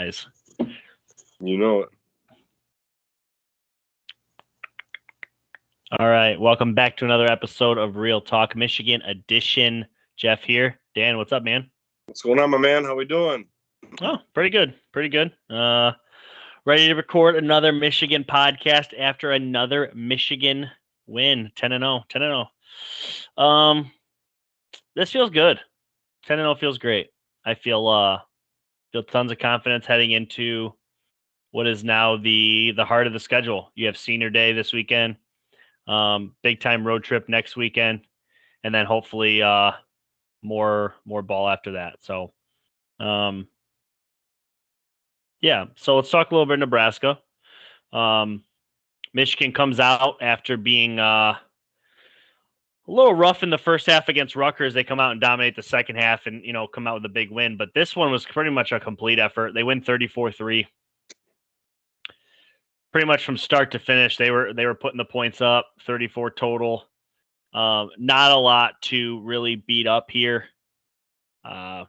Nice. You know it. All right. Welcome back to another episode of Real Talk Michigan edition. Jeff here. Dan, what's up, man? What's going on, my man? How we doing? Oh, pretty good. Pretty good. Ready to record another Michigan podcast after another Michigan win. 10-0. 10-0. This feels good. 10-0 feels great. I feel tons of confidence heading into what is now the heart of the schedule. You have senior day this weekend. Big time road trip next weekend, and then hopefully more ball after that. So yeah, so let's talk a little bit of Nebraska. Michigan comes out after being a little rough in the first half against Rutgers. They come out and dominate the second half and, come out with a big win. But this one was pretty much a complete effort. They win 34-3. Pretty much from start to finish, they were putting the points up, 34 total. Not a lot to really beat up here. The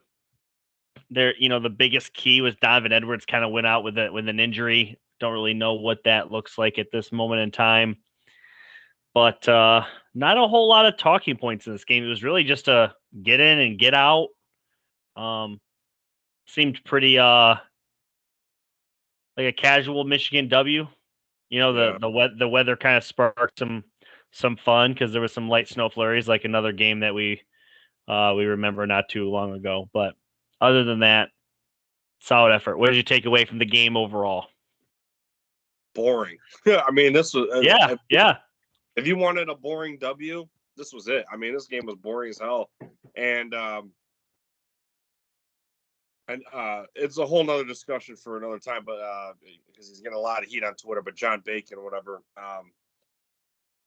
biggest key was Donovan Edwards kind of went out with an injury. Don't really know what that looks like at this moment in time. But not a whole lot of talking points in this game. It was really just a get in and get out. Seemed pretty like a casual Michigan W. The weather kind of sparked some fun because there was some light snow flurries, like another game that we remember not too long ago. But other than that, solid effort. What did you take away from the game overall? Boring. I mean, this was yeah. If you wanted a boring W, this was it. I mean, this game was boring as hell, and it's a whole nother discussion for another time. But because he's getting a lot of heat on Twitter, but John Bacon or whatever,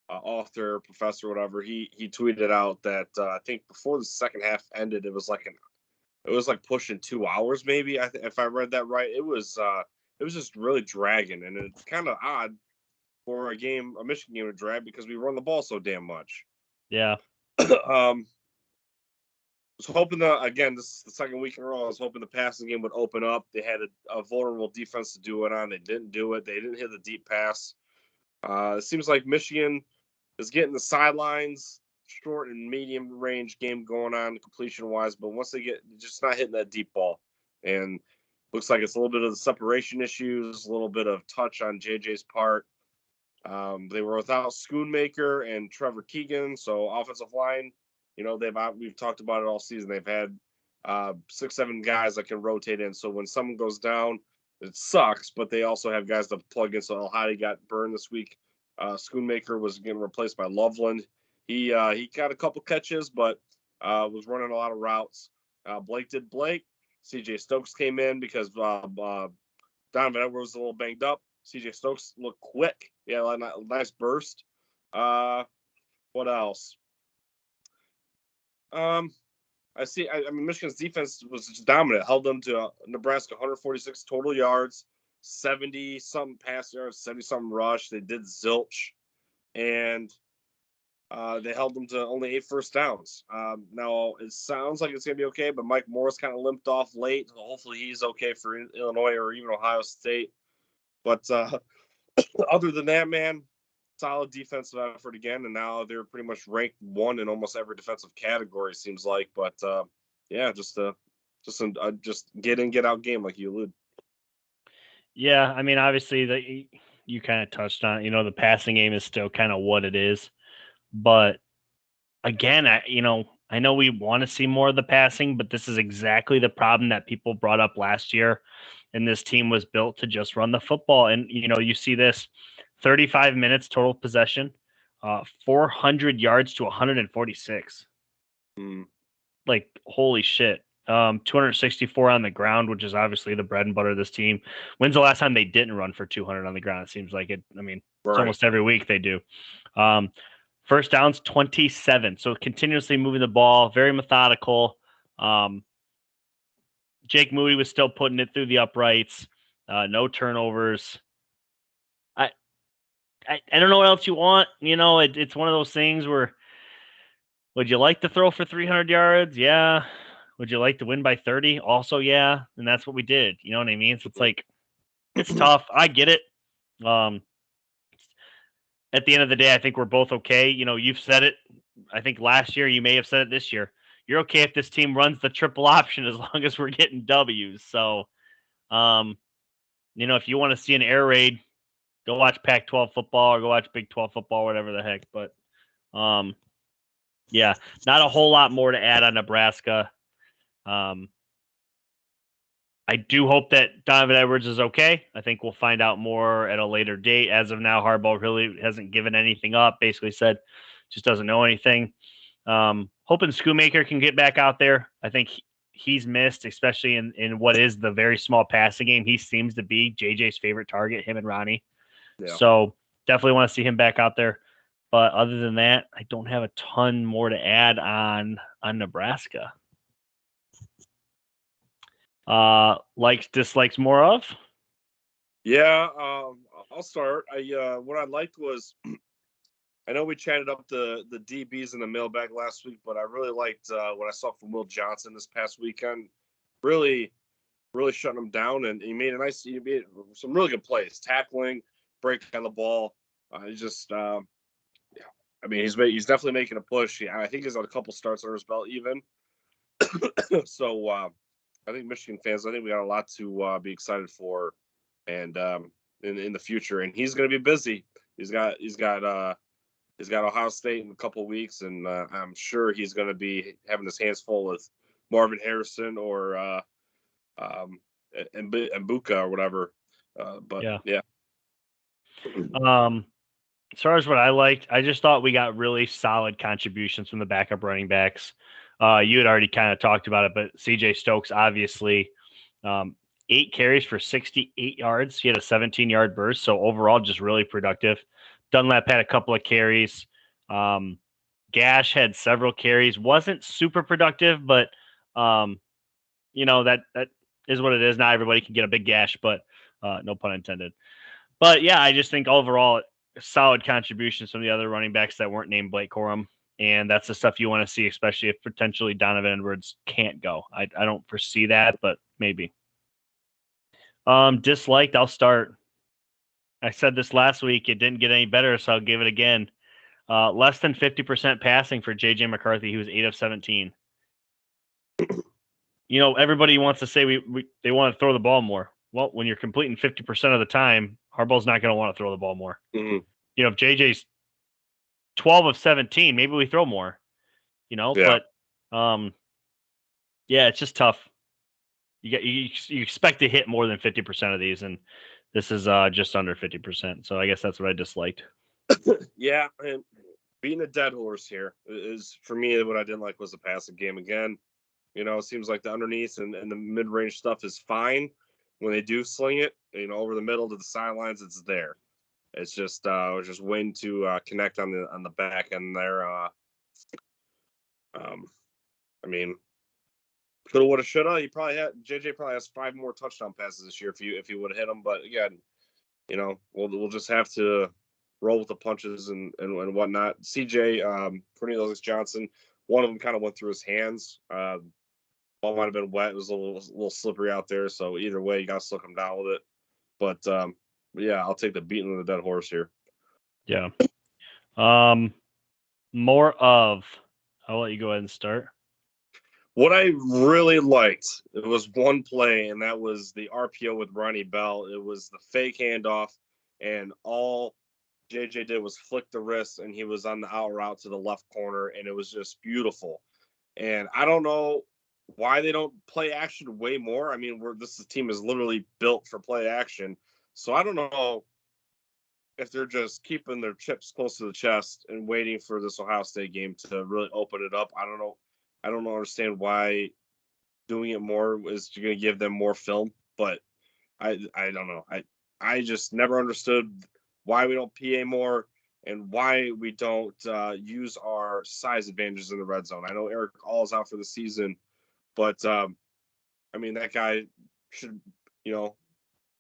author, professor, whatever, he tweeted out that I think before the second half ended, it was like pushing 2 hours, maybe. If I read that right, it was just really dragging, and it's kind of odd for a Michigan game to drag because we run the ball so damn much. Yeah. Was hoping again, this is the second week in a row. I was hoping the passing game would open up. They had a vulnerable defense to do it on. They didn't do it. They didn't hit the deep pass. It seems like Michigan is getting the sidelines, short and medium range game going on completion wise, but once they get just not hitting that deep ball, and looks like it's a little bit of the separation issues, a little bit of touch on JJ's part. They were without Schoonmaker and Trevor Keegan, so offensive line, we've talked about it all season. They've had 6-7 guys that can rotate in. So when someone goes down, it sucks, but they also have guys to plug in. So El Hadi got burned this week. Schoonmaker was getting replaced by Loveland. He got a couple catches, but was running a lot of routes. Blake did Blake. CJ Stokes came in because Donovan Edwards was a little banged up. CJ Stokes looked quick. Yeah, nice burst. What else? I mean, Michigan's defense was just dominant. Held them to Nebraska 146 total yards, 70-something pass yards, 70-something rush. They did zilch, and they held them to only 8 first downs. Now, it sounds like it's going to be okay, but Mike Morris kind of limped off late. So hopefully he's okay for Illinois or even Ohio State. But other than that, man, solid defensive effort again, and now they're pretty much ranked 1 in almost every defensive category, seems like. But just get in, get out game, like you allude. Yeah, I mean, obviously you kind of touched on it. The passing game is still kind of what it is, but again, I know we want to see more of the passing, but this is exactly the problem that people brought up last year. And this team was built to just run the football. And, you see this 35 minutes total possession, 400 yards to 146. Like, holy shit. 264 on the ground, which is obviously the bread and butter of this team. When's the last time they didn't run for 200 on the ground? It seems like it. I mean, It's almost every week they do. First downs, 27. So continuously moving the ball, very methodical. Jake Moody was still putting it through the uprights. No turnovers. I don't know what else you want. It's one of those things where, would you like to throw for 300 yards? Yeah. Would you like to win by 30? Also, yeah. And that's what we did. You know what I mean? So it's like, it's tough. I get it. Um, at the end of the day, I think we're both okay. You know, you've said it. I think last year, you may have said it this year. You're okay if this team runs the triple option as long as we're getting W's. So, um, you know, if you want to see an air raid, go watch Pac-12 football or go watch Big 12 football, whatever the heck. But, yeah, not a whole lot more to add on Nebraska. I do hope that Donovan Edwards is okay. I think we'll find out more at a later date. As of now, Harbaugh really hasn't given anything up. Basically said just doesn't know anything. Hoping Schoonmaker can get back out there. I think he's missed, especially in what is the very small passing game. He seems to be JJ's favorite target, him and Ronnie. Yeah. So definitely want to see him back out there. But other than that, I don't have a ton more to add on Nebraska. Likes, dislikes, more of? Yeah, I'll start. What I liked was, I know we chatted up the DBs in the mailbag last week, but I really liked what I saw from Will Johnson this past weekend. Really shutting him down, and he made some really good plays, tackling, breaking on the ball. Yeah. I mean, he's definitely making a push. Yeah, I think he's on a couple starts under his belt even. So I think Michigan fans, I think we got a lot to be excited for, and in the future. And he's going to be busy. He's got Ohio State in a couple of weeks, and I'm sure he's going to be having his hands full with Marvin Harrison or Mbuka or whatever. But yeah. As far as what I liked, I just thought we got really solid contributions from the backup running backs. You had already kind of talked about it, but CJ Stokes, obviously, 8 carries for 68 yards. He had a 17-yard burst. So overall, just really productive. Dunlap had a couple of carries. Gash had several carries. Wasn't super productive, but, you know, that is what it is. Not everybody can get a big gash, but no pun intended. But yeah, I just think overall, solid contributions from the other running backs that weren't named Blake Corum. And that's the stuff you want to see, especially if potentially Donovan Edwards can't go. I don't foresee that, but maybe. Disliked, I'll start. I said this last week. It didn't get any better, so I'll give it again. Less than 50% passing for J.J. McCarthy. He was 8 of 17. You know, everybody wants to say they want to throw the ball more. Well, when you're completing 50% of the time, Harbaugh's not going to want to throw the ball more. Mm-hmm. You know, if JJ's 12 of 17, maybe we throw more, you know, yeah. But yeah, it's just tough. You expect to hit more than 50% of these, and this is just under 50%. So I guess that's what I disliked. Yeah, and beating a dead horse here is, for me, what I didn't like was the passing game again. You know, it seems like the underneath and the mid-range stuff is fine when they do sling it. You know, over the middle to the sidelines, it's there. It's just waiting to connect on the back end there. I mean, coulda, woulda, shoulda. JJ probably has 5 more touchdown passes this year if you would have hit them. But again, you know, we'll just have to roll with the punches and whatnot. CJ, Cornelius Johnson, one of them kind of went through his hands. Ball might have been wet. It was a little slippery out there. So either way, you got to slow him down with it. But yeah, I'll take the beating of the dead horse here. Yeah. More of. I'll let you go ahead and start. What I really liked, it was one play, and that was the RPO with Ronnie Bell. It was the fake handoff, and all JJ did was flick the wrist, and he was on the out route to the left corner, and it was just beautiful. And I don't know why they don't play action way more. I mean, this team is literally built for play action. So I don't know if they're just keeping their chips close to the chest and waiting for this Ohio State game to really open it up. I don't know. I don't understand why doing it more is going to give them more film, but I don't know. I just never understood why we don't PA more and why we don't use our size advantages in the red zone. I know Eric All is out for the season, but I mean, that guy should, you know,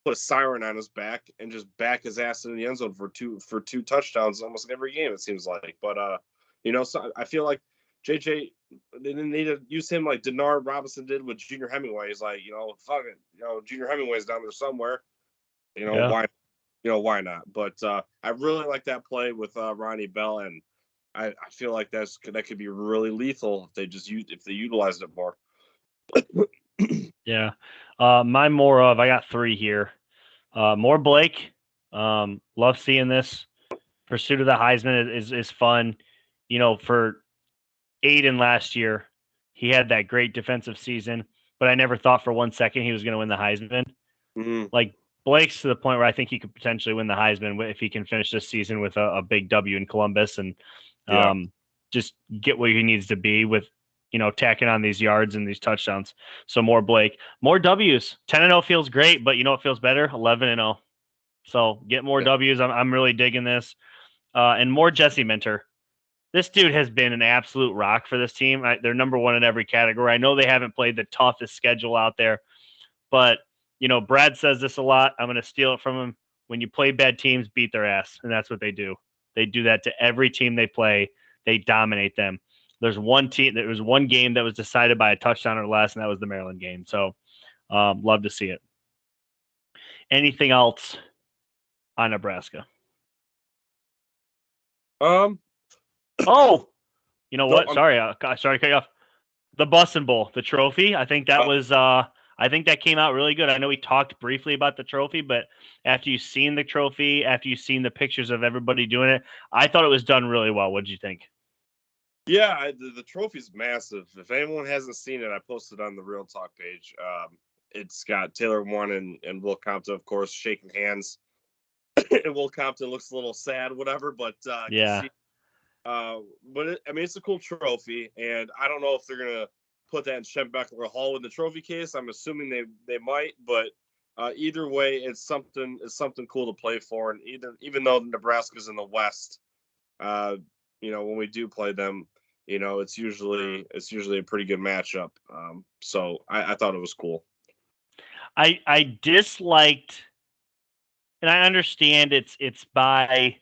put a siren on his back and just back his ass in the end zone for two touchdowns almost every game, it seems like. But you know, so I feel like JJ they didn't need to use him like Denard Robinson did with Junior Hemingway. He's like, fuck it, Junior Hemingway's down there somewhere. Yeah. Why not? But I really like that play with Ronnie Bell, and I feel like that could be really lethal if they utilized it more. Yeah. I got 3 here. More Blake. Love seeing this. Pursuit of the Heisman is fun. For Aiden last year, he had that great defensive season, but I never thought for 1 second he was going to win the Heisman. Mm-hmm. Like, Blake's to the point where I think he could potentially win the Heisman if he can finish this season with a big W in Columbus and just get where he needs to be with, tacking on these yards and these touchdowns. So more Blake, more W's. 10-0 feels great, but it feels better. 11-0. So get more W's. I'm really digging this. And more Jesse Minter. This dude has been an absolute rock for this team. They're number 1 in every category. I know they haven't played the toughest schedule out there, but Brad says this a lot. I'm going to steal it from him. When you play bad teams, beat their ass, and that's what they do. They do that to every team they play. They dominate them. There was one game that was decided by a touchdown or less, and that was the Maryland game. So, love to see it. Anything else on Nebraska? Oh, you know what? Sorry to cut you off. The Bussin Bowl, the trophy. I think that was. I think that came out really good. I know we talked briefly about the trophy, but after you've seen the trophy, after you've seen the pictures of everybody doing it, I thought it was done really well. What did you think? Yeah, the trophy's massive. If anyone hasn't seen it, I posted on the Real Talk page. It's got Taylor Warren and Will Compton, of course, shaking hands. And Will Compton looks a little sad, whatever, but yeah. It's a cool trophy, and I don't know if they're gonna put that in Schembechler Hall in the trophy case. I'm assuming they might, but either way, it's something cool to play for. And even though Nebraska's in the West, when we do play them, it's usually a pretty good matchup. So I thought it was cool. I disliked, and I understand it's by.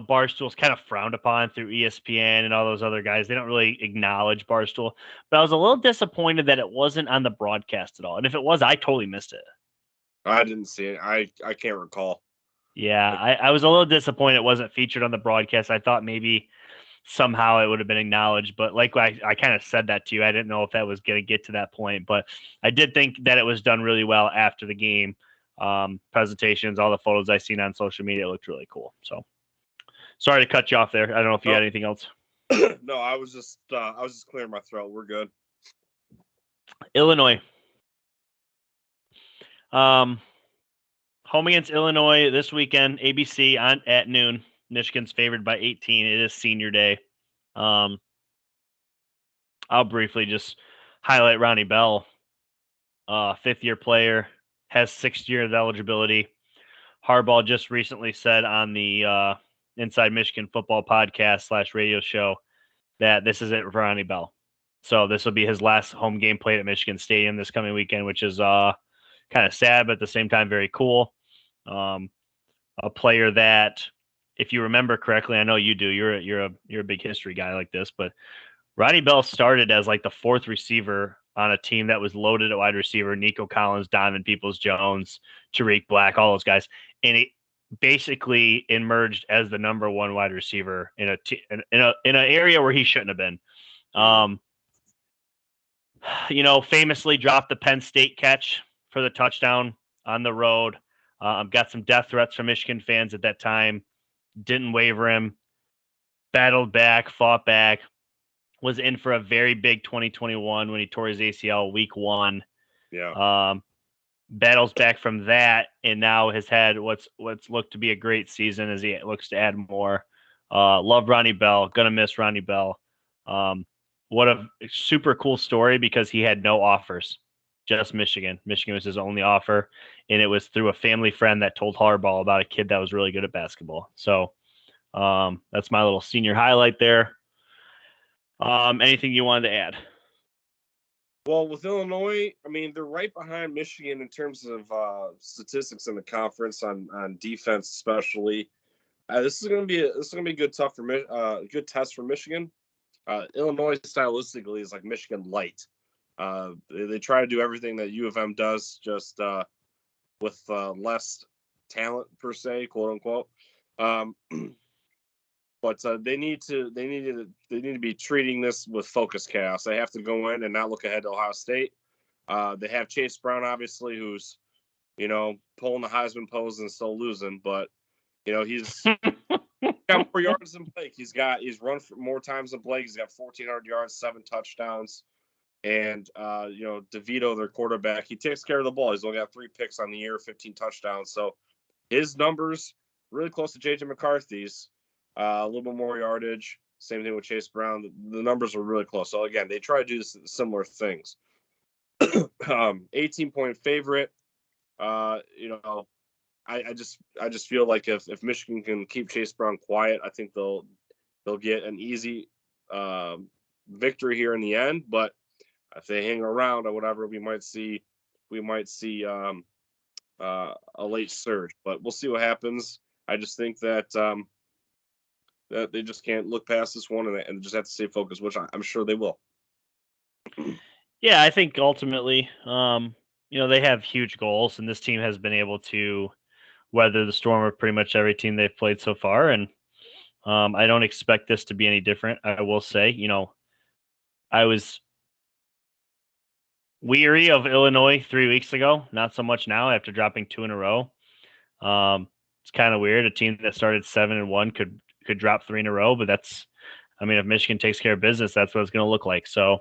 Barstool's kind of frowned upon through ESPN and all those other guys. They don't really acknowledge Barstool. But I was a little disappointed that it wasn't on the broadcast at all. And if it was, I totally missed it. I didn't see it. I can't recall. Yeah, I was a little disappointed it wasn't featured on the broadcast. I thought maybe somehow it would have been acknowledged. But like I kind of said that to you. I didn't know if that was going to get to that point. But I did think that it was done really well after the game. Presentations, all the photos I seen on social media, it looked really cool. So. Sorry to cut you off there. I don't know if you had anything else. No, I was just clearing my throat. We're good. Illinois. Home against Illinois this weekend, ABC at noon. Michigan's favored by 18. It is senior day. I'll briefly just highlight Ronnie Bell, 5th-year player, has 6 years of eligibility. Harbaugh just recently said on the Inside Michigan Football podcast / radio show that this is it for Ronnie Bell. So this will be his last home game played at Michigan Stadium this coming weekend, which is kind of sad, but at the same time, very cool. A player that, if you remember correctly, I know you do. You're a big history guy like this, but Ronnie Bell started as like the 4th receiver on a team that was loaded at wide receiver. Nico Collins, Donovan Peoples-Jones, Tariq Black, all those guys, and it basically emerged as the number 1 wide receiver in an area where he shouldn't have been. Famously dropped the Penn State catch for the touchdown on the road. Got some death threats from Michigan fans at that time. Didn't waver him. Battled back, fought back. Was in for a very big 2021 when he tore his ACL week 1. Yeah. Battles back from that, and now has had what's looked to be a great season as he looks to add more. Love Ronnie Bell. Gonna miss Ronnie Bell. What a super cool story because he had no offers, just Michigan. Michigan was his only offer, and it was through a family friend that told Harbaugh about a kid that was really good at basketball. So that's my little senior highlight there. Anything you wanted to add? Well, with Illinois, they're right behind Michigan in terms of statistics in the conference on defense, especially. This is going to be a good test for Michigan. Illinois stylistically is like Michigan light. They try to do everything that U of M does, just with less talent per se, quote unquote. But they need to be treating this with focus chaos. They have to go in and not look ahead to Ohio State. They have Chase Brown, obviously, who's pulling the Heisman pose and still losing, but he's got more yards than Blake. He's run for more times than Blake. He's got 1,400 yards, 7 touchdowns. And, DeVito, their quarterback, he takes care of the ball. He's only got 3 picks on the year, 15 touchdowns. So his numbers really close to J.J. McCarthy's, a little bit more yardage. Same thing with Chase Brown. The numbers are really close. So, again, they try to do similar things. 18-point favorite. I just feel like if Michigan can keep Chase Brown quiet, I think they'll get an easy victory here in the end. But if they hang around or whatever, we might see a late surge. But we'll see what happens. I just think that that they just can't look past this one and just have to stay focused, which I'm sure they will. Yeah, I think ultimately, they have huge goals, and this team has been able to weather the storm of pretty much every team they've played so far. And I don't expect this to be any different. I will say, I was weary of Illinois 3 weeks ago, not so much now after dropping 2 in a row. It's kind of weird. A team that started 7-1 could drop 3 in a row, but if Michigan takes care of business, that's what it's going to look like. So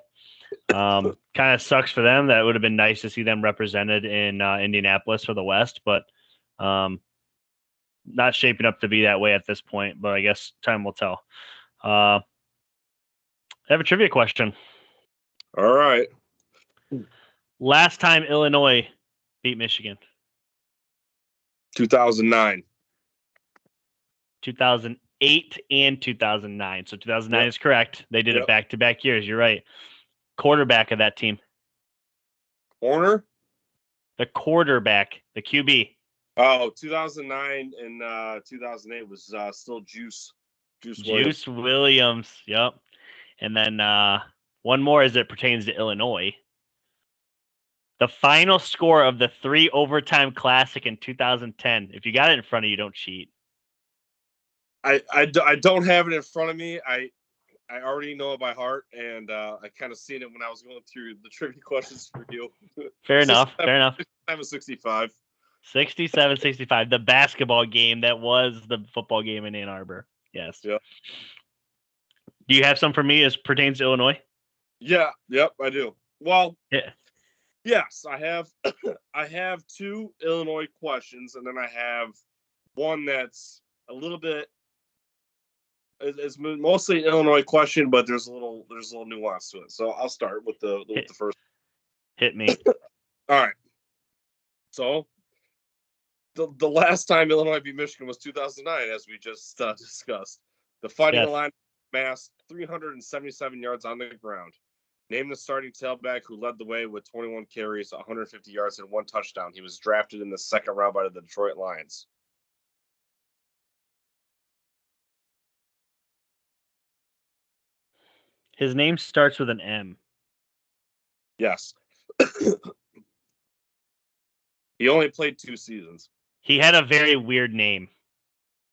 kind of sucks for them. That would have been nice to see them represented in Indianapolis for the West, but not shaping up to be that way at this point. But I guess time will tell. I have a trivia question. All right. Last time Illinois beat Michigan? 2009. 2008 and 2009. So 2009 is correct. They did it back-to-back years. You're right. Quarterback of that team. Corner? The quarterback, the QB. Oh, 2009 and 2008 was still Juice Williams. Yep. And then one more as it pertains to Illinois. The final score of the 3 overtime classic in 2010. If you got it in front of you, don't cheat. I don't have it in front of me. I already know it by heart, and I kind of seen it when I was going through the trivia questions for you. Fair enough. 65. 67-65. The basketball game that was the football game in Ann Arbor. Yes. Yeah. Do you have some for me as pertains to Illinois? Yeah. Yep, I do. Well, yeah. Yes, I have. I have 2 Illinois questions, and then I have one that's a little bit. It's mostly an Illinois question, but there's a little nuance to it. So I'll start with the first. Hit me. All right. So the last time Illinois beat Michigan was 2009, as we just discussed. The Fighting Illini amassed 377 yards on the ground. Name the starting tailback who led the way with 21 carries, 150 yards, and 1 touchdown. He was drafted in the 2nd round by the Detroit Lions. His name starts with an M. Yes. He only played 2 seasons. He had a very weird name.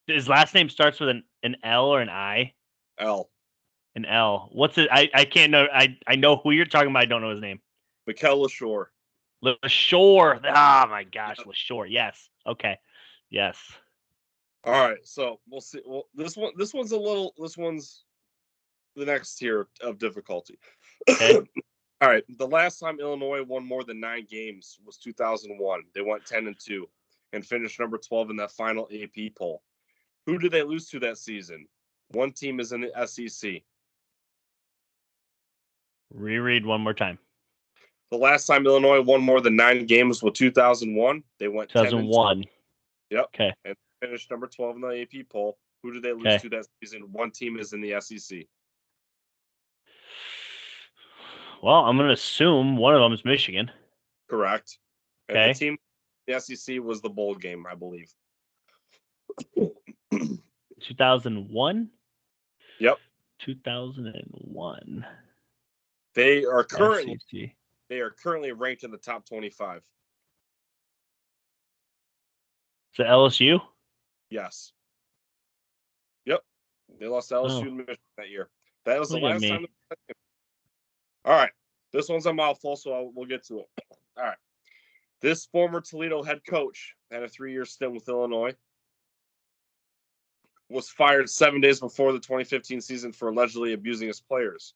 His last name starts with an L or an I? L. An L. What's it? I can't know. I know who you're talking about. I don't know his name. Mikel LaShore. LaShore. Oh my gosh, LaShore. Yes. Okay. Yes. All right. So we'll see. Well, this one's the next tier of difficulty. Okay. All right. The last time Illinois won more than 9 games was 2001. They went 10-2 and finished number 12 in that final AP poll. Who did they lose to that season? One team is in the SEC. Reread one more time. The last time Illinois won more than 9 games was 2001. They went 2001. 10-2. Yep. Okay. And finished number 12 in the AP poll. Who did they lose to that season? One team is in the SEC. Well, I'm going to assume one of them is Michigan. Correct. And okay. The team in the SEC was the bowl game, I believe. 2001? Yep. 2001. They are currently SEC. ranked in the top 25. Is it LSU? Yes. Yep. They lost to LSU Oh. in Michigan that year. That was the Look at last me. time. All right. This one's a mouthful, so we'll get to it. All right. This former Toledo head coach had a 3-year stint with Illinois. Was fired 7 days before the 2015 season for allegedly abusing his players.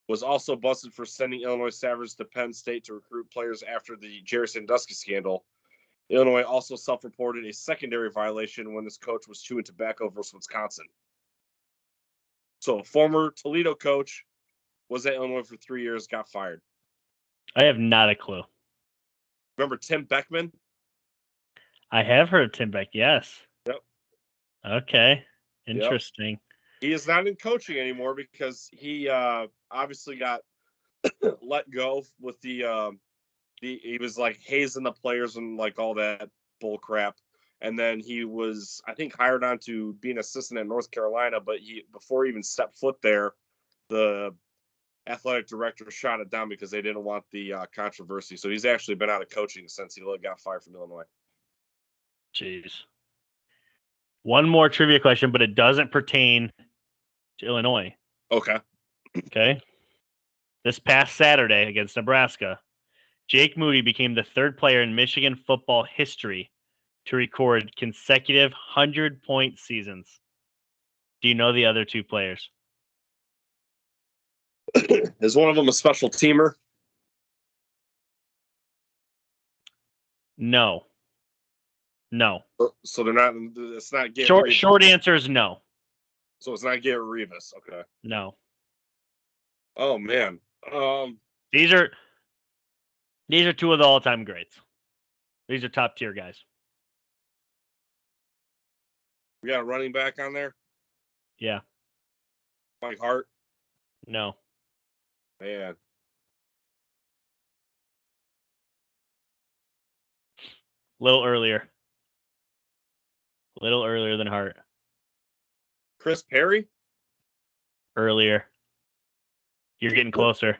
Was also busted for sending Illinois Savage to Penn State to recruit players after the Jerry Sandusky scandal. Illinois also self-reported a secondary violation when this coach was chewing tobacco versus Wisconsin. So a former Toledo coach was at Illinois for 3 years, got fired. I have not a clue. Remember Tim Beckman? I have heard of Tim Beck, yes. Yep. Okay. Interesting. Yep. He is not in coaching anymore because he obviously got let go with the he was like hazing the players and like all that bull crap. And then he was, I think, hired on to be an assistant at North Carolina, but before he even stepped foot there, the athletic director shot it down because they didn't want the controversy. So he's actually been out of coaching since he got fired from Illinois. Jeez. One more trivia question, but it doesn't pertain to Illinois. Okay. Okay. This past Saturday against Nebraska, Jake Moody became the third player in Michigan football history to record consecutive 100-point seasons. Do you know the other two players? Is one of them a special teamer? No. So they're not. It's not Garrett. Short answer is no. So it's not Garrett Revis. Okay. No. Oh man. These are two of the all-time greats. These are top tier guys. We got a running back on there. Yeah. Mike Hart. No. Man. Little earlier than Hart. Chris Perry. Earlier. You're getting closer.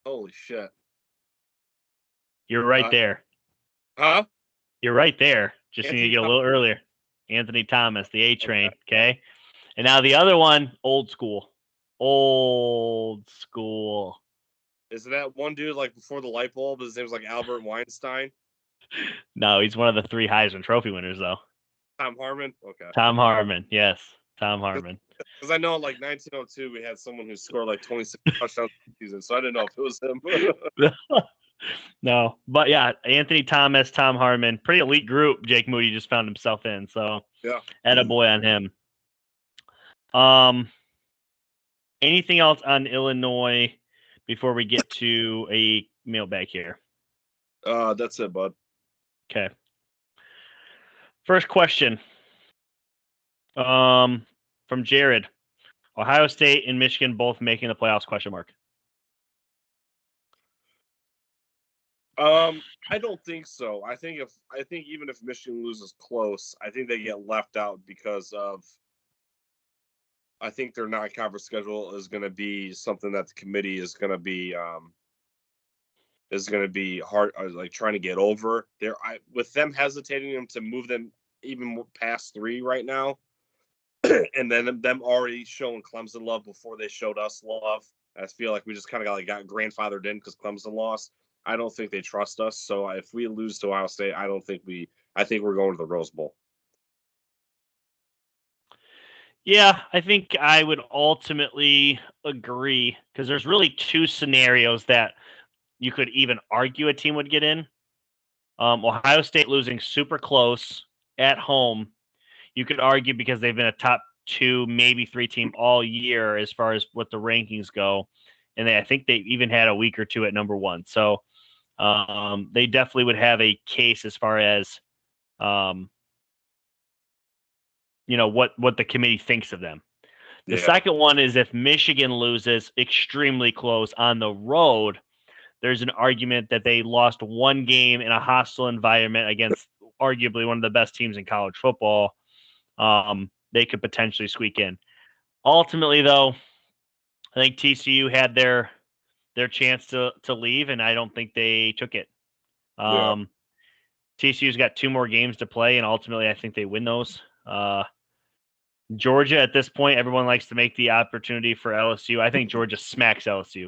Holy shit. You're right there. Huh? You're right there. Just Anthony need to get a little earlier. Anthony Thomas, the A train. Okay. And now the other one, old school. Is that one dude like before the light bulb? His name's like Albert Weinstein. No, he's one of the 3 Heisman Trophy winners, though. Tom Harmon. Okay. Tom Harmon. Yes, Tom Harmon. Because I know in like 1902 we had someone who scored like 26 touchdowns in the season, so I didn't know if it was him. No, but yeah, Anthony Thomas, Tom Harmon, pretty elite group. Jake Moody just found himself in, so yeah, attaboy on him. Anything else on Illinois before we get to a mailbag here? That's it, bud. Okay. First question. From Jared. Ohio State and Michigan both making the playoffs, question mark. I don't think so. I think even if Michigan loses close, I think they get left out because of I think their non-conference schedule is going to be something that the committee is going to be hard, like trying to get over. With them hesitating them to move them even past 3 right now, and then them already showing Clemson love before they showed us love. I feel like we just kind of got grandfathered in because Clemson lost. I don't think they trust us. So if we lose to Ohio State, I think we're going to the Rose Bowl. Yeah, I think I would ultimately agree because there's really 2 scenarios that you could even argue a team would get in. Ohio State losing super close at home. You could argue because they've been a top 2, maybe 3 team all year as far as what the rankings go. And I think they even had a week or 2 at number 1. So they definitely would have a case as far as, what the committee thinks of them. The second one is if Michigan loses extremely close on the road, there's an argument that they lost 1 game in a hostile environment against arguably one of the best teams in college football. They could potentially squeak in. Ultimately, though, I think TCU had their chance to leave, and I don't think they took it. TCU's got 2 more games to play, and ultimately I think they win those. Georgia, at this point, everyone likes to make the opportunity for LSU. I think Georgia smacks LSU.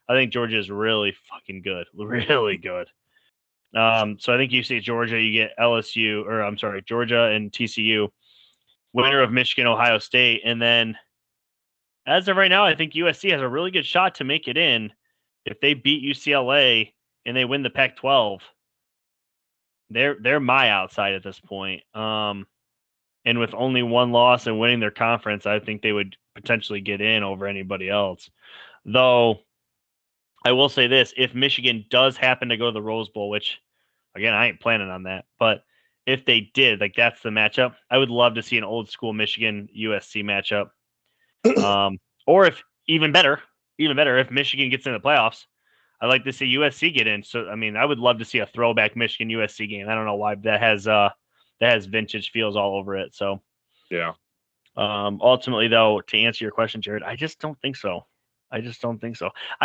I think Georgia is really fucking good, really good. So I think you see Georgia, you get LSU, or I'm sorry, Georgia and TCU, winner of Michigan, Ohio State, and then as of right now, I think USC has a really good shot to make it in if they beat UCLA and they win the Pac-12. They're my outside at this point. And with only 1 loss and winning their conference, I think they would potentially get in over anybody else. Though I will say this, if Michigan does happen to go to the Rose Bowl, which again, I ain't planning on that, but if they did, like that's the matchup, I would love to see an old school Michigan USC matchup. Or if even better, if Michigan gets in the playoffs, I'd like to see USC get in. So I mean, I would love to see a throwback Michigan USC game. I don't know why that has vintage feels all over it. So yeah. Ultimately, though, to answer your question, Jared, I just don't think so. I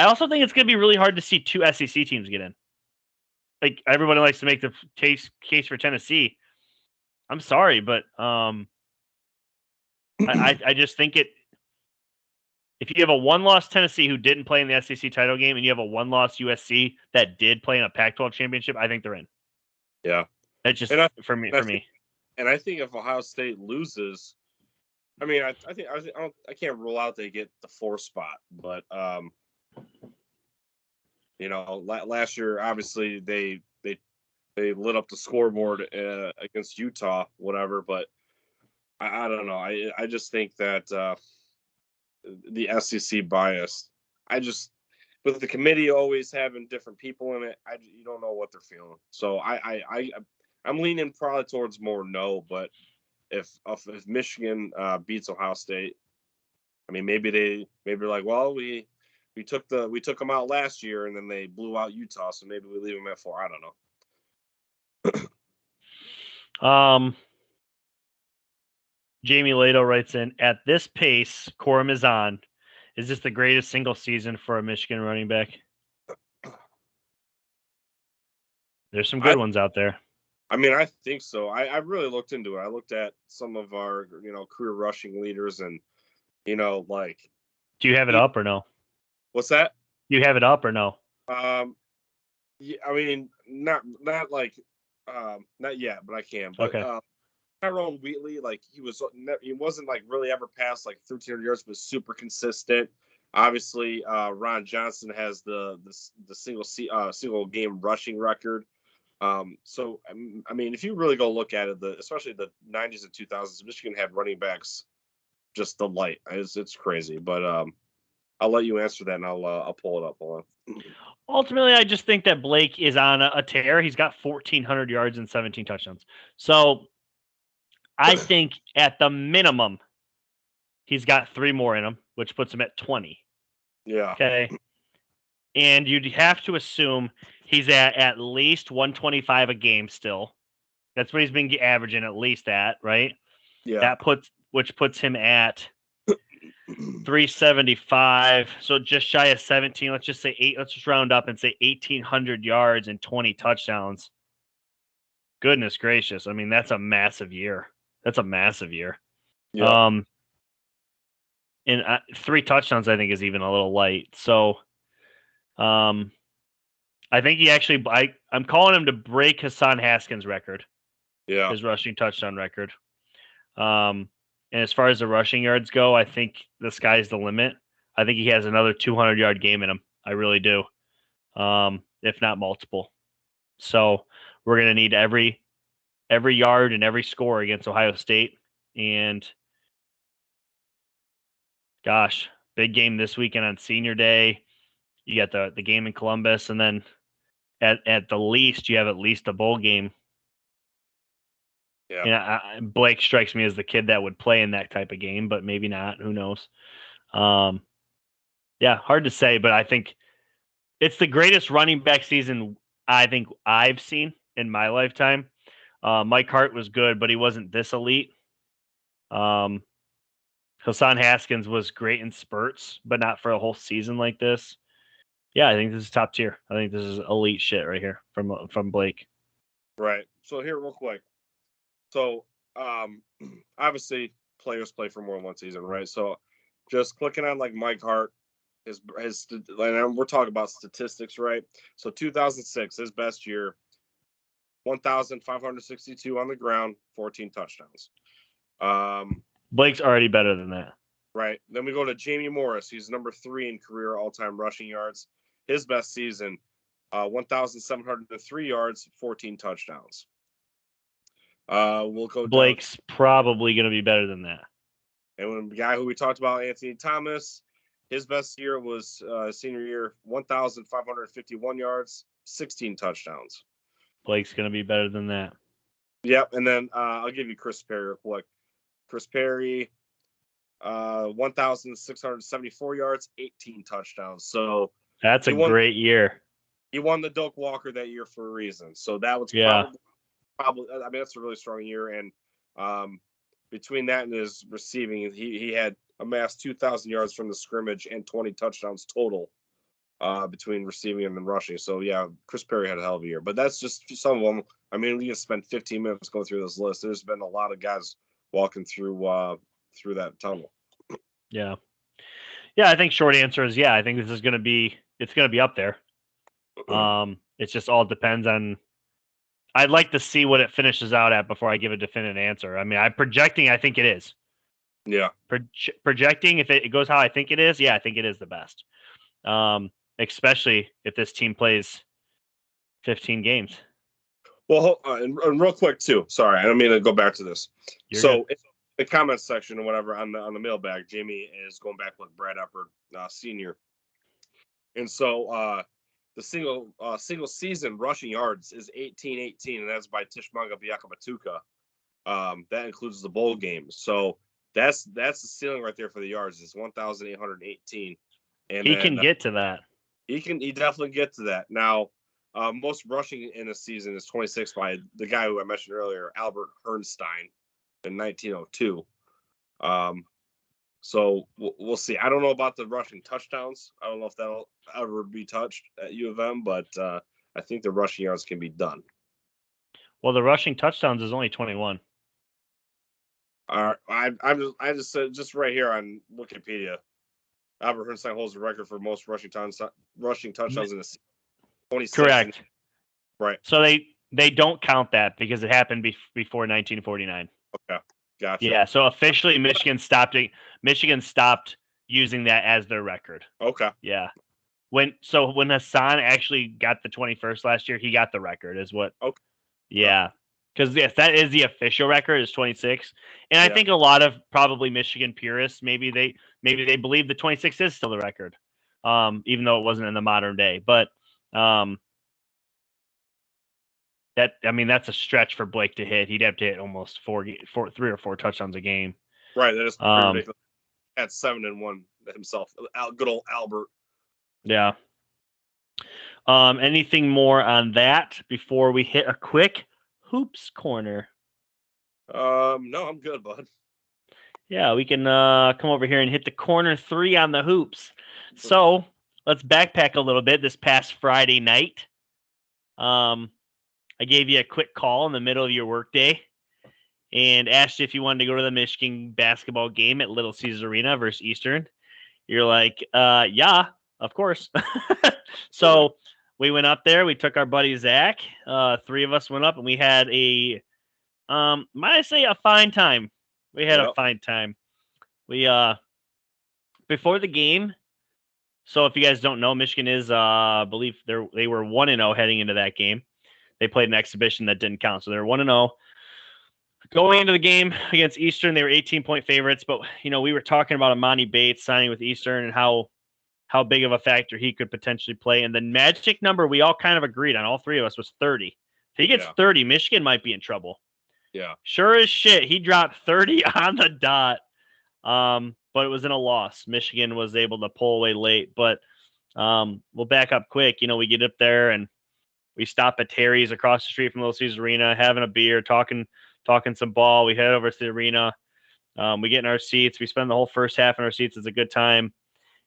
also think it's going to be really hard to see 2 SEC teams get in. Like everybody likes to make the case for Tennessee. I'm sorry, but I just think it. If you have a 1-loss Tennessee who didn't play in the SEC title game, and you have a 1-loss USC that did play in a Pac-12 championship, I think they're in. Yeah, that's just for me. And I think if Ohio State loses, I mean, I can't rule out they get the 4 spot, but last year obviously they lit up the scoreboard against Utah, whatever. But I don't know. I just think that the SEC bias. With the committee always having different people in it, you don't know what they're feeling. So I'm leaning probably towards more no. But if Michigan beats Ohio State, I mean maybe they're like, well, we took them out last year and then they blew out Utah, so maybe we leave them at 4. I don't know. Jamie Lato writes in, at this pace Corum is on, is this the greatest single season for a Michigan running back? There's some good ones out there. I mean, I think so. I really looked into it. I looked at some of our, career rushing leaders and, like. Do you have it up or no? What's that? Do you have it up or no? Yeah, I mean, not like, not yet, but I can. But, okay. Tyrone Wheatley, like he wasn't like really ever past like 1,300 yards, but super consistent. Obviously, Ron Johnson has the single game rushing record. So I mean, if you really go look at it, especially the 90s and 2000s, Michigan had running backs just the light. It's crazy, but I'll let you answer that, and I'll pull it up. Hold on. Ultimately, I just think that Blake is on a tear. He's got 1,400 yards and 17 touchdowns. So I think at the minimum, he's got 3 more in him, which puts him at 20. Yeah. Okay. And you'd have to assume he's at least 125 a game still. That's what he's been averaging at least at, right? Yeah. Which puts him at 375. So just shy of 17. Let's just say 8. Let's just round up and say 1,800 yards and 20 touchdowns. Goodness gracious. I mean, that's a massive year. Yeah. And 3 touchdowns, I think, is even a little light. So, I think he actually, I'm calling him to break Hassan Haskins' record. Yeah. His rushing touchdown record. And as far as the rushing yards go, I think the sky's the limit. I think he has another 200-yard game in him. I really do. If not multiple. So we're going to need every yard and every score against Ohio State. And gosh, big game this weekend on Senior Day. You got the game in Columbus, and then at the least, you have at least a bowl game. Yeah. Blake strikes me as the kid that would play in that type of game, but maybe not. Who knows? Yeah, hard to say, but I think it's the greatest running back season I think I've seen in my lifetime. Mike Hart was good, but he wasn't this elite. Hassan Haskins was great in spurts, but not for a whole season like this. Yeah, I think this is top tier. I think this is elite shit right here from Blake. Right. So here, real quick. So obviously players play for more than one season, right? So just clicking on like Mike Hart, his and we're talking about statistics, right? So 2006, his best year, 1,562 on the ground, 14 touchdowns. Blake's already better than that. Right. Then we go to Jamie Morris. He's number 3 in career all-time rushing yards. His best season, 1,703 yards, 14 touchdowns. We'll go Blake's probably going to be better than that. And when the guy who we talked about, Anthony Thomas, his best year was senior year, 1,551 yards, 16 touchdowns. Blake's going to be better than that. Yep. And then I'll give you Chris Perry real quick. Chris Perry, 1,674 yards, 18 touchdowns. So that's a great year. He won the Doak Walker that year for a reason. So that was probably. I mean, that's a really strong year. And between that and his receiving, he had amassed 2,000 yards from the scrimmage and 20 touchdowns total between receiving and then rushing. So yeah, Chris Perry had a hell of a year. But that's just some of them. I mean, we can spend 15 minutes going through this list. There's been a lot of guys walking through that tunnel. Yeah. I think short answer is yeah. I think this is going to be up there. It just all depends on. I'd like to see what it finishes out at before I give a definitive answer. I mean, I'm projecting. I think it is. Yeah. Projecting if it goes how I think it is. Yeah, I think it is the best. Especially if this team plays 15 games. Well, and real quick too. Sorry, I don't mean to go back to this. In the comments section or whatever on the mailbag, Jamie is going back with Brad Eppert, senior, and so the single season rushing yards is 18-18, and that's by Tishmanga Biakabatuka. That includes the bowl games. So that's the ceiling right there for the yards. It's 1,818. And he can get to that. He definitely get to that. Now, most rushing in a season is 26 by the guy who I mentioned earlier, Albert Herrnstein, in 1902. So we'll see. I don't know about the rushing touchdowns. I don't know if that'll ever be touched at U of M, but I think the rushing yards can be done. Well, the rushing touchdowns is only 21. I just said just right here on Wikipedia, Albert Herrnstein holds the record for most rushing touchdowns in a season. 26. Correct. Right. So they don't count that because it happened before 1949. Okay. Gotcha. Yeah. So officially, Michigan stopped using that as their record. Okay. Yeah. When Hassan actually got the 21st last year, he got the record. Is what? Okay. Yeah. Because yes, that is the official record is 26, and I think a lot of probably Michigan purists maybe they believe the 26 is still the record, even though it wasn't in the modern day. But that's a stretch for Blake to hit. He'd have to hit almost 3 or 4 touchdowns a game. Right. That is pretty ridiculous. At 7 and 1 himself, good old Albert. Yeah. Anything more on that before we hit a quick Hoops Corner? No, I'm good, bud. Yeah, we can come over here and hit the corner 3 on the hoops. So let's backpack a little bit. This past Friday night, I gave you a quick call in the middle of your workday and asked you if you wanted to go to the Michigan basketball game at Little Caesars Arena versus Eastern. You're like, yeah, of course. So we went up there. We took our buddy Zach. 3 of us went up, and we had a, might I say, a fine time. We had a fine time. We before the game. So if you guys don't know, Michigan is, I believe they were 1-0 heading into that game. They played an exhibition that didn't count, so they're 1-0. Going into the game against Eastern, they were 18-point favorites. But we were talking about Amani Bates signing with Eastern and how big of a factor he could potentially play. And the magic number we all kind of agreed on, all 3 of us, was 30. If he gets 30, Michigan might be in trouble. Yeah. Sure as shit, he dropped 30 on the dot. But it was in a loss. Michigan was able to pull away late. But we'll back up quick. We get up there and we stop at Terry's across the street from Little Caesars Arena, having a beer, talking some ball. We head over to the arena. We get in our seats. We spend the whole first half in our seats. It's a good time.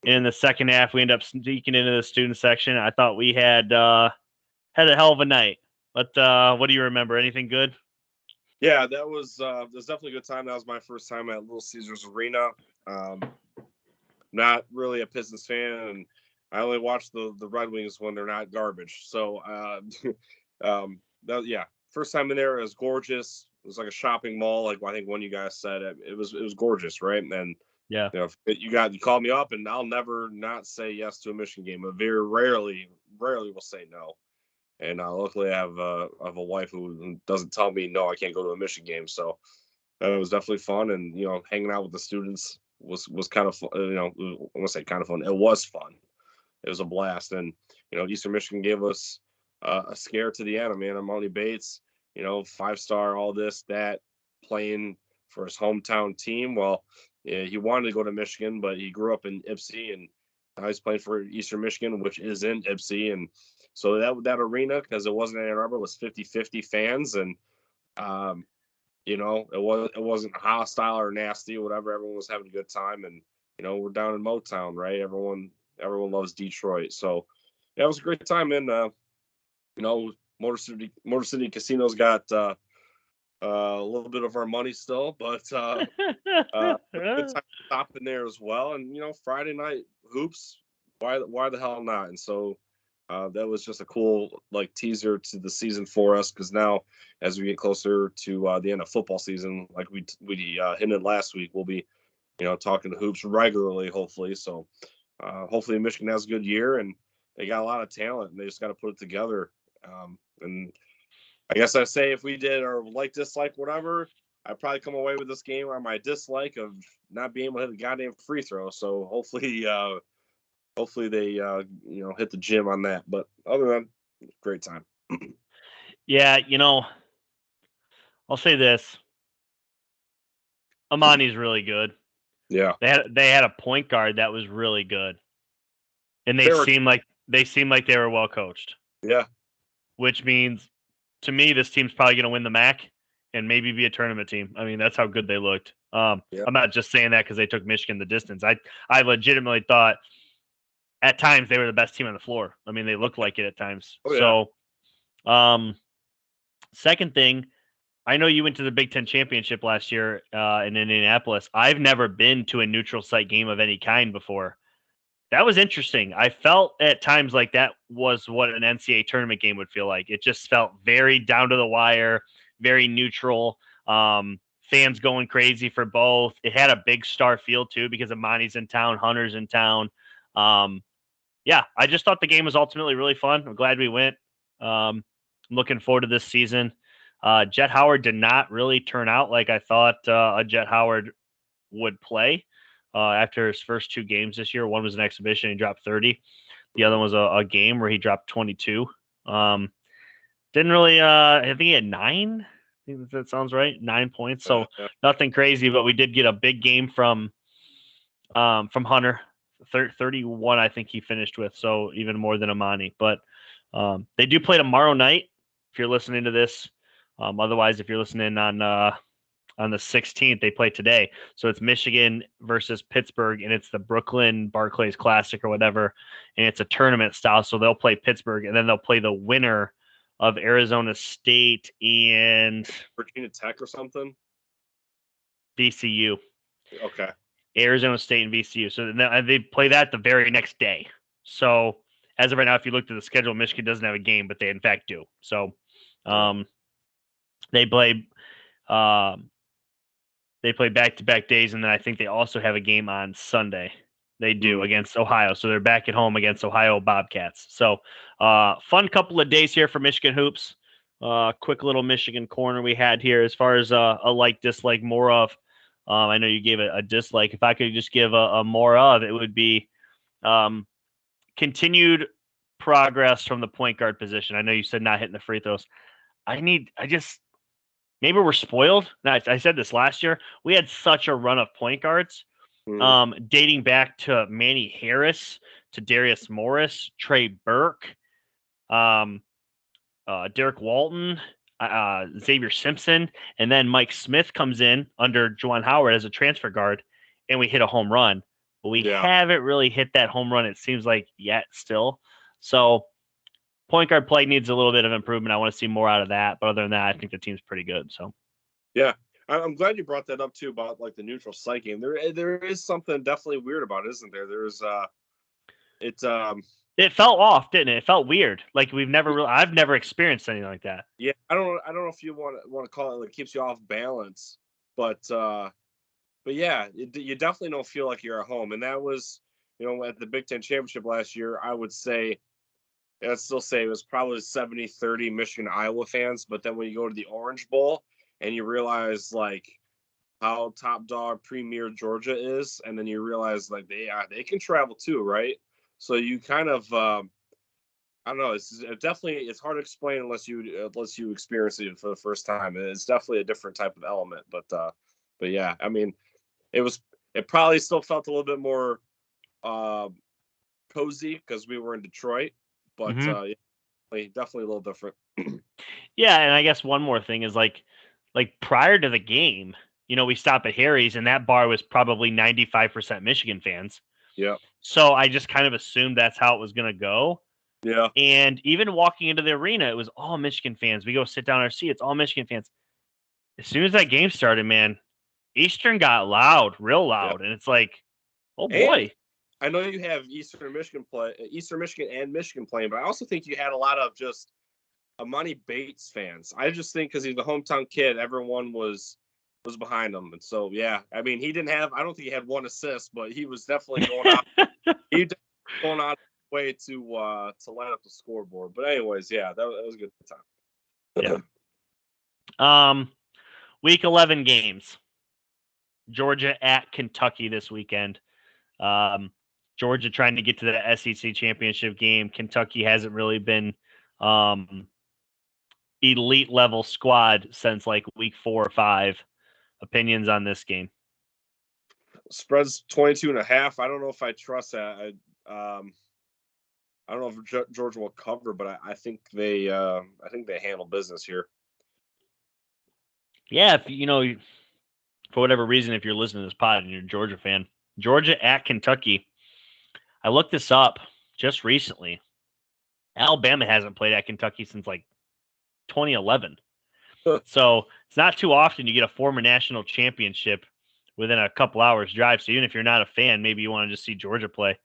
And in the second half, we end up sneaking into the student section. I thought we had a hell of a night. But what do you remember? Anything good? Yeah, that was definitely a good time. That was my first time at Little Caesars Arena. Not really a Pistons fan, and I only watch the Red Wings when they're not garbage. So, first time in there, it was gorgeous. It was like a shopping mall, like I think one of you guys said. It was gorgeous, right? And Yeah. You call me up, and I'll never not say yes to a Michigan game. But very rarely will say no. And luckily, I have a wife who doesn't tell me no, I can't go to a Michigan game. So it was definitely fun, and hanging out with the students was kind of fun. I want to say kind of fun. It was fun. It was a blast, and Eastern Michigan gave us a scare to the end. I mean, Amani Bates, 5-star, all this that, playing for his hometown team. Well, yeah, he wanted to go to Michigan, but he grew up in Ypsi, and now he's playing for Eastern Michigan, which is in Ypsi, and so that arena, because it wasn't Ann Arbor, was 50-50 fans, and it wasn't hostile or nasty or whatever. Everyone was having a good time, and we're down in Motown, right? Everyone loves Detroit, so yeah, it was a great time. And Motor City Casinos got a little bit of our money still, but good time stopping there as well. And Friday night hoops, why the hell not? And so that was just a cool teaser to the season for us, because now as we get closer to the end of football season, like we hinted last week, we'll be talking to hoops regularly, hopefully. So hopefully Michigan has a good year, and they got a lot of talent, and they just got to put it together. And I guess I say, if we did our dislike, whatever, I'd probably come away with this game on my dislike of not being able to hit a goddamn free throw. So hopefully they hit the gym on that. But other than that, great time. Yeah, I'll say this. Amani's really good. Yeah. They had a point guard that was really good. And they seemed like they were well coached. Yeah. Which means, to me, this team's probably going to win the MAC and maybe be a tournament team. I mean, that's how good they looked. I'm not just saying that because they took Michigan the distance. I legitimately thought at times they were the best team on the floor. I mean, they looked like it at times. Oh, yeah. So, second thing, I know you went to the Big Ten championship last year in Indianapolis. I've never been to a neutral site game of any kind before. That was interesting. I felt at times like that was what an NCAA tournament game would feel like. It just felt very down to the wire, very neutral. Fans going crazy for both. It had a big star feel too, because Amani's in town, Hunter's in town. Yeah, I just thought the game was ultimately really fun. I'm glad we went. I'm looking forward to this season. Jet Howard did not really turn out like I thought a Jet Howard would play. After his first 2 games this year. One was an exhibition, he dropped 30. The other was a game where he dropped 22. Didn't really, I think he had 9. I think that sounds right. 9 points. So nothing crazy, but we did get a big game from Hunter. 31, I think he finished with. So even more than Amani. But they do play tomorrow night, if you're listening to this. Otherwise, if you're listening on the 16th, they play today. So it's Michigan versus Pittsburgh, and it's the Brooklyn Barclays Classic or whatever, and it's a tournament style. So they'll play Pittsburgh, and then they'll play the winner of Arizona State and Virginia Tech or something. VCU. Okay. Arizona State and VCU. So they play that the very next day. So as of right now, if you look at the schedule, Michigan doesn't have a game, but they in fact do. So they play. They play back-to-back days, and then I think they also have a game on Sunday. They do against Ohio, so they're back at home against Ohio Bobcats. So fun couple of days here for Michigan hoops. Quick little Michigan corner we had here as far as a like-dislike more of. I know you gave it a dislike. If I could just give a more of, it would be continued progress from the point guard position. I know you said not hitting the free throws. Maybe we're spoiled. I said this last year. We had such a run of point guards, dating back to Manny Harris, to Darius Morris, Trey Burke, Derek Walton. Xavier Simpson, and then Mike Smith comes in under Juwan Howard as a transfer guard, and we hit a home run. But we haven't really hit that home run, it seems like, yet still. So point guard play needs a little bit of improvement. I want to see more out of that. But other than that, I think the team's pretty good. So yeah, I'm glad you brought that up too about like the neutral site game. There is something definitely weird about it, isn't there? It felt off, didn't it? It felt weird. Like I've never experienced anything like that. Yeah, I don't know if you want to call it like keeps you off balance, but yeah, you definitely don't feel like you're at home. And that was, at the Big Ten Championship last year, I'd still say it was probably 70-30 Michigan Iowa fans. But then when you go to the Orange Bowl and you realize like how top dog premier Georgia is, and then you realize like they can travel too, right? So you kind of I don't know. It's hard to explain unless you experience it for the first time. It's definitely a different type of element, but yeah, I mean, it probably still felt a little bit more cozy because we were in Detroit, but definitely a little different. Yeah, and I guess one more thing is like prior to the game, we stopped at Harry's, and that bar was probably 95% Michigan fans. Yeah. So I just kind of assumed that's how it was going to go. Yeah. And even walking into the arena, it was all Michigan fans. We go sit down in our seat, it's all Michigan fans. As soon as that game started, man, Eastern got loud, real loud, and it's like, oh boy. And I know you have Eastern Michigan and Michigan playing, but I also think you had a lot of just Amani Bates fans. I just think because he's the hometown kid, everyone was behind him, and so yeah. I mean, I don't think he had one assist, but he was definitely going out. He going out of the way to line up the scoreboard. But anyways, yeah, that was a good time. Yeah. Week 11 games. Georgia at Kentucky this weekend. Georgia trying to get to the SEC championship game. Kentucky hasn't really been elite level squad since like week 4 or 5. Opinions on this game? Spread's 22.5. I don't know if I trust that. I don't know if Georgia will cover, but I think they handle business here. Yeah, if for whatever reason, if you're listening to this pod and you're a Georgia fan, Georgia at Kentucky. I looked this up just recently. Alabama hasn't played at Kentucky since like 2011. So it's not too often you get a former national championship within a couple hours drive. So even if you're not a fan, maybe you want to just see Georgia play.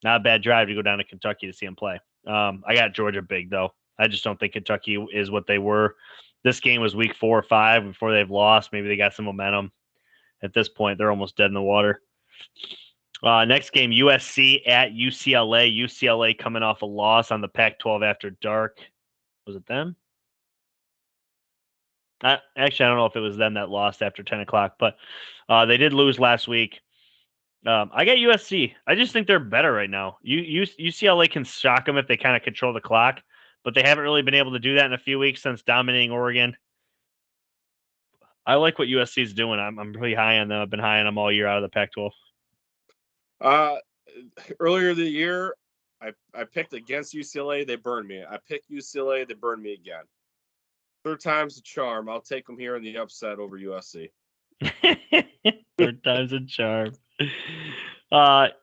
Not a bad drive to go down to Kentucky to see them play. I got Georgia big, though. I just don't think Kentucky is what they were. This game was week 4 or 5 before they've lost. Maybe they got some momentum. At this point, they're almost dead in the water. Next game, USC at UCLA. UCLA coming off a loss on the Pac-12 after dark. Was it them? Actually, I don't know if it was them that lost after 10 o'clock, but they did lose last week. I got USC. I just think they're better right now. UCLA can shock them if they kind of control the clock, but they haven't really been able to do that in a few weeks since dominating Oregon. I like what USC is doing. I'm really high on them. I've been high on them all year out of the Pac-12. Earlier the year, I picked against UCLA. They burned me. I picked UCLA. They burned me again. Third time's the charm. I'll take them here in the upset over USC. Third time's a charm.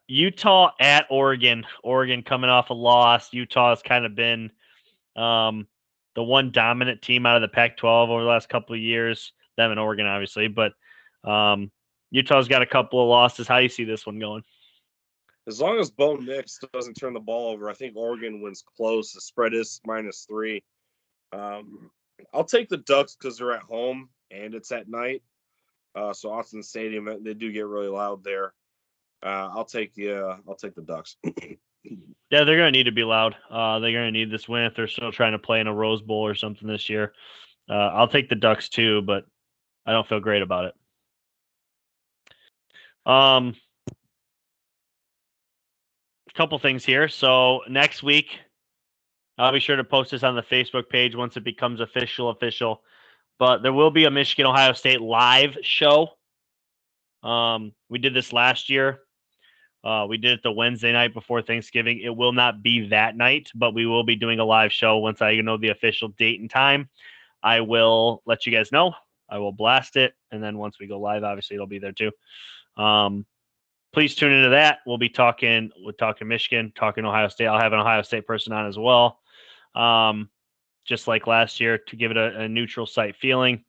Utah at Oregon. Oregon coming off a loss. Utah has kind of been the one dominant team out of the Pac-12 over the last couple of years. Them and Oregon, obviously, but Utah's got a couple of losses. How do you see this one going? As long as Bo Nix doesn't turn the ball over, I think Oregon wins close. The spread is -3. I'll take the Ducks because they're at home and it's at night. So Austin Stadium, they do get really loud there. I'll take the Ducks. Yeah, they're going to need to be loud. They're going to need this win if they're still trying to play in a Rose Bowl or something this year. I'll take the Ducks too, but I don't feel great about it. A couple things here. So next week, I'll be sure to post this on the Facebook page once it becomes official. But there will be a Michigan-Ohio State live show. We did this last year. We did it the Wednesday night before Thanksgiving. It will not be that night, but we will be doing a live show once I know the official date and time. I will let you guys know. I will blast it, and then once we go live, obviously it'll be there too. Please tune into that. We'll be talking Michigan, talking Ohio State. I'll have an Ohio State person on as well, just like last year, to give it a neutral site feeling.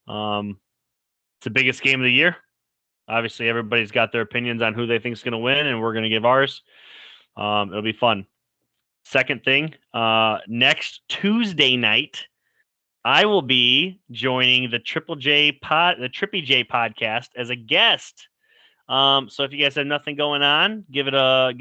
It's the biggest game of the year. Obviously, everybody's got their opinions on who they think is going to win, and we're going to give ours. It'll be fun. Second thing, next Tuesday night, I will be joining the Trippy J podcast as a guest. So if you guys have nothing going on, give it a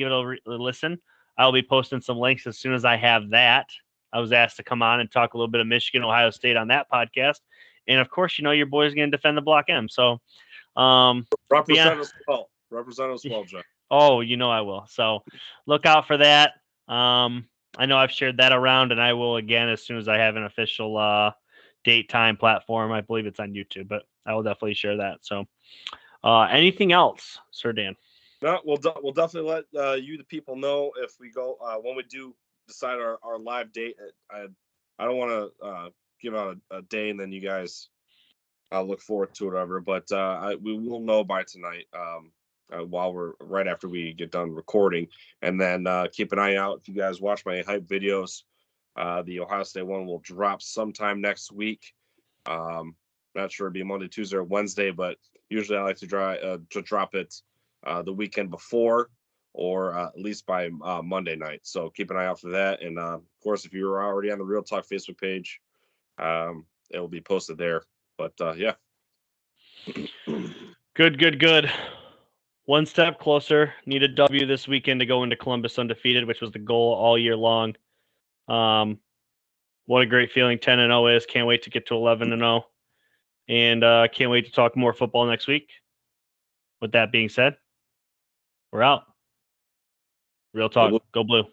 listen. I'll be posting some links as soon as I have that. I was asked to come on and talk a little bit of Michigan, Ohio State on that podcast, and of course, your boy's going to defend the Block M. So, represent us well. Represent us well, Jeff. Oh, I will. So look out for that. I know I've shared that around, and I will again as soon as I have an official date, time, platform. I believe it's on YouTube, but I will definitely share that. So, anything else, Sir Dan? No, we'll definitely let you, the people, know if we go when we do decide our live date. I don't want to give out a day and then you guys look forward to whatever, but we will know by tonight. While we're right after we get done recording, and then keep an eye out. If you guys watch my hype videos, the Ohio State one will drop sometime next week. Not sure it'll be Monday, Tuesday, or Wednesday, but usually I like to drop it the weekend before, or at least by Monday night. So keep an eye out for that. And of course, if you're already on the Real Talk Facebook page, it will be posted there. But yeah. Good. One step closer. Need a W this weekend to go into Columbus undefeated, which was the goal all year long. What a great feeling 10-0 is. Can't wait to get to 11-0. And can't wait to talk more football next week. With that being said, we're out. Real Talk. Go Blue.